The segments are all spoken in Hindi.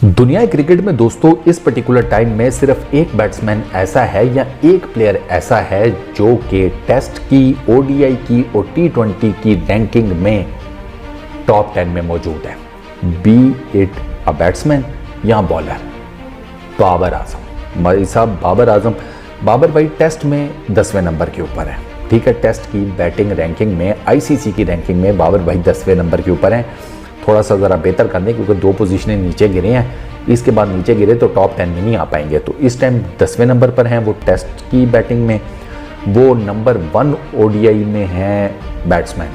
दुनिया क्रिकेट में दोस्तों इस पर्टिकुलर टाइम में सिर्फ एक बैट्समैन ऐसा है या एक प्लेयर ऐसा है जो कि टेस्ट की, ओडीआई की और टी20 की रैंकिंग में टॉप 10 में मौजूद है। बी इट अ बैट्समैन या बॉलर, बाबर आजम। भाई साहब बाबर भाई टेस्ट में 10वें नंबर के ऊपर है। ठीक है, टेस्ट की बैटिंग रैंकिंग में, आईसीसी की रैंकिंग में बाबर भाई 10वें नंबर के ऊपर हैं। थोड़ा सा ज़रा बेहतर कर दें क्योंकि 2 पोजीशनें नीचे गिरे हैं, इसके बाद नीचे गिरे तो टॉप 10 में नहीं आ पाएंगे। तो इस टाइम 10वें नंबर पर हैं वो टेस्ट की बैटिंग में, वो नंबर 1 ओडीआई में हैं बैट्समैन।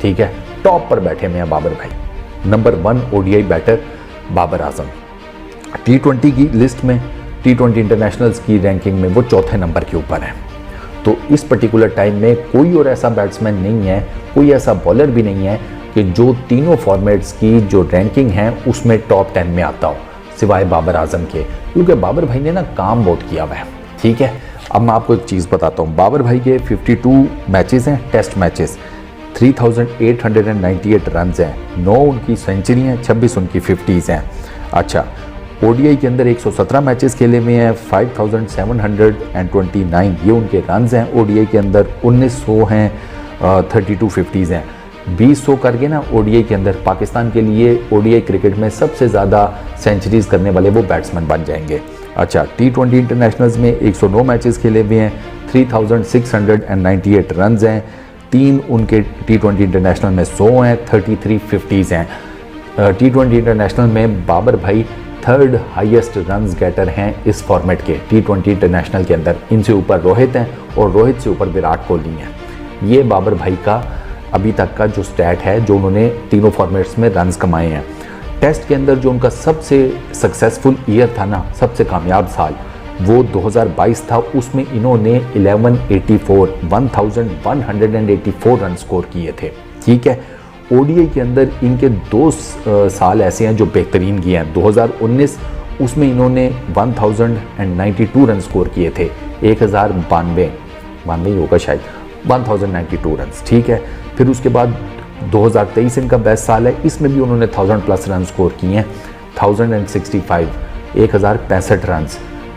ठीक है, टॉप पर बैठे हुए हैं बाबर भाई, number 1 ODI batter Babar Azam. टी20 की लिस्ट में, टी20 इंटरनेशनल्स की रैंकिंग में वो 4थे नंबर के ऊपर है। तो इस पर्टिकुलर टाइम में कोई और ऐसा बैट्समैन नहीं है, कोई ऐसा बॉलर भी नहीं है कि जो तीनों फॉर्मेट्स की जो रैंकिंग है उसमें टॉप 10 में आता हो, सिवाय बाबर आजम के। क्योंकि बाबर भाई ने ना काम बहुत किया हुआ है। ठीक है, अब मैं आपको एक चीज़ बताता हूँ। बाबर भाई के 52 मैचेस हैं, टेस्ट मैचेस, 3898 रन हैं, 9 उनकी सेंचुरी हैं, 26 उनकी 50s हैं। अच्छा, ओडीआई के अंदर 117 मैचेस खेले हुए हैं, 5729 ये उनके रन्स हैं। ओडीआई के अंदर 1900 हैं, 32 50s हैं। 2000 करके ना ओडीआई के अंदर पाकिस्तान के लिए ओडीआई क्रिकेट में सबसे ज़्यादा सेंचुरीज करने वाले वो बैट्समैन बन जाएंगे। अच्छा, टी20 इंटरनेशनल्स में 109 मैचेस खेले हुए हैं, 3698 रन्स हैं, 3 उनके टी20 इंटरनेशनल में 100 हैं, 33 50s हैं। टी20 इंटरनेशनल में बाबर भाई 3rd हाईएस्ट रन्स गेटर हैं इस फॉर्मेट के टी20 इंटरनेशनल के अंदर। इनसे ऊपर रोहित हैं और रोहित से ऊपर विराट कोहली हैं। ये बाबर भाई का अभी तक का जो स्टैट है, जो उन्होंने तीनों फॉर्मेट्स में रन्स कमाए हैं। टेस्ट के अंदर जो उनका सबसे सक्सेसफुल ईयर था ना, सबसे कामयाब साल, वो 2022 था। उसमें इन्होंने 1184 रन स्कोर किए थे। ठीक है, ओडीआई के अंदर इनके 2 साल ऐसे हैं जो बेहतरीन किए हैं। 2019 उसमें इन्होंने 1092 रन स्कोर किए थे, 1092 होगा शायद, 1092 रन। ठीक है, फिर उसके बाद 2023 इनका बेस्ट साल है, इसमें भी उन्होंने 1000+ रन स्कोर किए हैं, 1065 रन।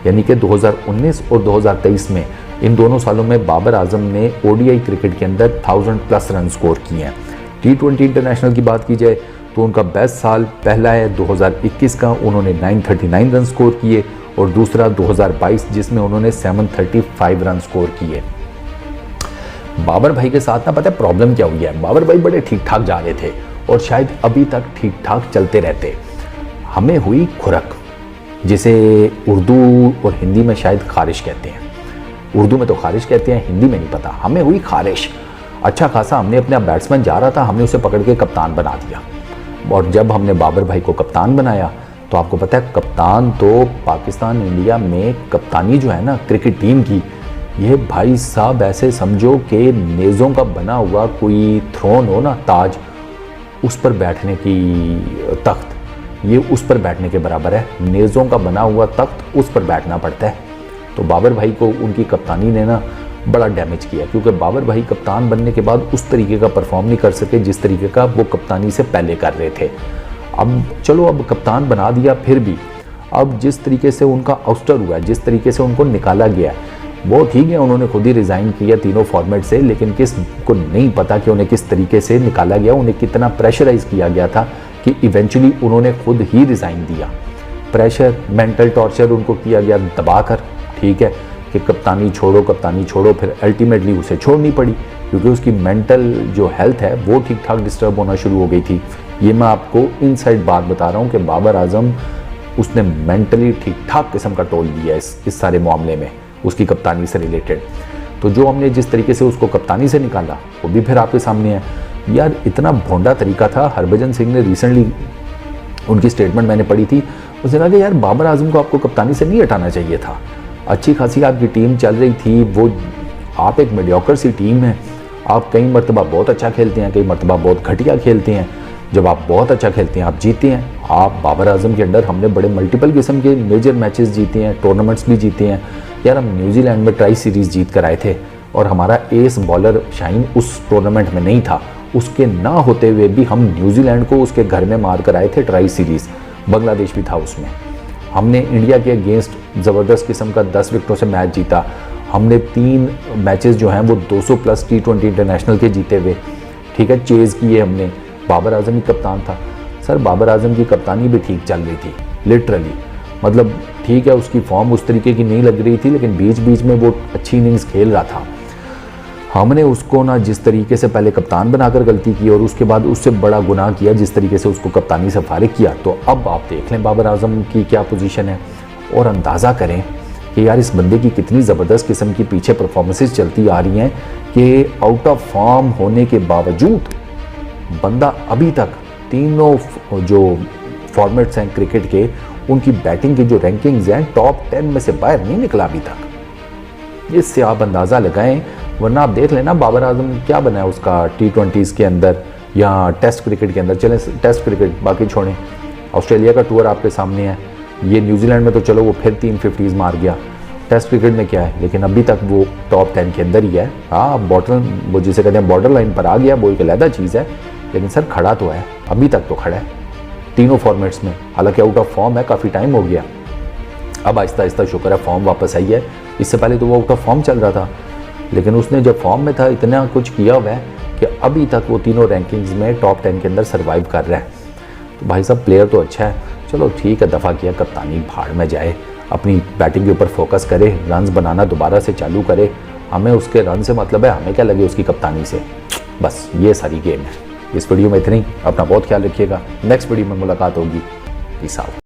यानी कि 2019 और 2023 में, इन दोनों सालों में बाबर आजम ने ओडीआई क्रिकेट के अंदर 1000+ रन स्कोर किए हैं। टी20 इंटरनेशनल की बात की जाए तो उनका बेस्ट साल पहला है 2021 का, उन्होंने 939 रन स्कोर किए, और दूसरा 2022 जिसमें उन्होंने 735 रन स्कोर किए। बाबर भाई के साथ ना पता है प्रॉब्लम क्या हुई है, बाबर भाई बड़े ठीक ठाक जा रहे थे और शायद अभी तक ठीक ठाक चलते रहते। हमें हुई खुरक, जिसे उर्दू और हिंदी में शायद खारिश कहते हैं। उर्दू में तो खारिश कहते हैं, हिंदी में नहीं पता। हमें हुई खारिश। अच्छा खासा हमने अपना बैट्समैन जा रहा था, हमने उसे पकड़ के कप्तान बना दिया। और जब हमने बाबर भाई को कप्तान बनाया तो आपको पता है, कप्तान तो पाकिस्तान इंडिया में कप्तानी जो है ना क्रिकेट टीम की, ये भाई साहब ऐसे समझो कि नेज़ों का बना हुआ कोई थ्रोन हो ना, ताज, उस पर बैठने की तख्त, ये उस पर बैठने के बराबर है। नेज़ों का बना हुआ तख्त, उस पर बैठना पड़ता है। तो बाबर भाई को उनकी कप्तानी ने ना बड़ा डैमेज किया, क्योंकि बाबर भाई कप्तान बनने के बाद उस तरीके का परफॉर्म नहीं कर सके जिस तरीके का वो कप्तानी से पहले कर रहे थे। अब चलो, अब कप्तान बना दिया, फिर भी अब जिस तरीके से उनका आउस्टर हुआ, जिस तरीके से उनको निकाला गया, वो ठीक है, उन्होंने खुद ही रिज़ाइन किया तीनों फॉर्मेट से, लेकिन किस को नहीं पता कि उन्हें किस तरीके से निकाला गया, उन्हें कितना प्रेशराइज किया गया था कि इवेंचुअली उन्होंने खुद ही रिज़ाइन दिया। प्रेशर, मेंटल टॉर्चर उनको किया गया दबाकर। ठीक है, कि कप्तानी छोड़ो, फिर अल्टीमेटली उसे छोड़नी पड़ी क्योंकि उसकी मेंटल जो हेल्थ है वो ठीक ठाक डिस्टर्ब होना शुरू हो गई थी। ये मैं आपको इनसाइड बात बता रहा हूँ कि बाबर आजम, उसने मेंटली ठीक ठाक किस्म का टोल दिया इस सारे मामले में, उसकी कप्तानी से रिलेटेड। तो जो हमने जिस तरीके से उसको कप्तानी से निकाला वो भी फिर आपके सामने है। यार इतना भोंडा तरीका था। हरभजन सिंह ने रिसेंटली उनकी स्टेटमेंट मैंने पढ़ी थी, उसने कहा कि यार बाबर आजम को आपको कप्तानी से नहीं हटाना चाहिए था। अच्छी खासी आपकी टीम चल रही थी, वो आप एक मीडियोकर सी टीम है, आप कई मरतबा बहुत अच्छा खेलते हैं, कई मरतबा बहुत घटिया खेलते हैं। जब आप बहुत अच्छा खेलते हैं आप जीते हैं। आप बाबर आजम के अंडर हमने बड़े मल्टीपल किस्म के मेजर मैचेस जीते हैं, टूर्नामेंट्स भी जीते हैं। यार हम न्यूजीलैंड में ट्राई सीरीज़ जीत कर आए थे और हमारा एस बॉलर शाहीन उस टूर्नामेंट में नहीं था। उसके ना होते हुए भी हम न्यूजीलैंड को उसके घर में मार कर आए थे ट्राई सीरीज़। बांग्लादेश भी था उसमें। हमने इंडिया के अगेंस्ट ज़बरदस्त किस्म का 10 विकेटों से मैच जीता। हमने 3 मैचेस जो हैं वो 200 प्लस T20 इंटरनेशनल के जीते हुए, ठीक है, चेज़ किए हमने। बाबर आजम ही कप्तान था सर। बाबर आजम की कप्तानी भी ठीक चल रही थी लिटरली, मतलब ठीक है उसकी फॉर्म उस तरीके की नहीं लग रही थी, लेकिन बीच बीच में वो अच्छी इनिंग्स खेल रहा था। हमने उसको ना जिस तरीके से पहले कप्तान बनाकर गलती की और उसके बाद उससे बड़ा गुनाह किया जिस तरीके से उसको कप्तानी से फारिग किया। तो अब आप देख लें बाबर आजम की क्या पोजीशन है और अंदाज़ा करें कि यार इस बंदे की कितनी ज़बरदस्त किस्म की पीछे परफॉर्मेंसेस चलती आ रही हैं कि आउट ऑफ फॉर्म होने के बावजूद बंदा अभी तक तीनों जो फॉर्मेट्स हैं क्रिकेट के, उनकी बैटिंग की जो रैंकिंग्स हैं टॉप 10 में से बाहर नहीं निकला अभी तक। इससे आप अंदाज़ा लगाएं, वरना आप देख लेना बाबर आजम क्या बना है उसका T20s के अंदर या टेस्ट क्रिकेट के अंदर। चलें टेस्ट क्रिकेट बाकी छोड़ें, ऑस्ट्रेलिया का टूर आपके सामने है, ये न्यूजीलैंड में तो चलो वो फिर 3 50s मार गया। टेस्ट क्रिकेट में क्या है, लेकिन अभी तक वो टॉप 10 के अंदर ही है। हाँ वो जिसे कहते हैं बॉर्डर लाइन पर आ गया, वो एक अलग चीज़ है, लेकिन सर खड़ा तो है, अभी तक तो खड़ा है तीनों फॉर्मेट्स में। हालांकि आउट ऑफ फॉर्म है, काफ़ी टाइम हो गया, अब आहिस्ता आहिस्ता शुक्र है फॉर्म वापस आई है। इससे पहले तो वो आउट ऑफ फॉर्म चल रहा था, लेकिन उसने जब फॉर्म में था इतना कुछ किया हुआ है कि अभी तक वो तीनों रैंकिंग्स में टॉप 10 के अंदर सर्वाइव कर रहा है। तो भाई साहब प्लेयर तो अच्छा है, चलो ठीक है, दफ़ा किया, कप्तानी भाड़ में जाए, अपनी बैटिंग के ऊपर फोकस करे, रन्स बनाना दोबारा से चालू करे। हमें उसके रन से मतलब है, हमें क्या लगे उसकी कप्तानी से, बस ये सारी गेम है। इस वीडियो में इतनी, अपना बहुत ख्याल रखिएगा, नेक्स्ट वीडियो में मुलाकात होगी। Peace out.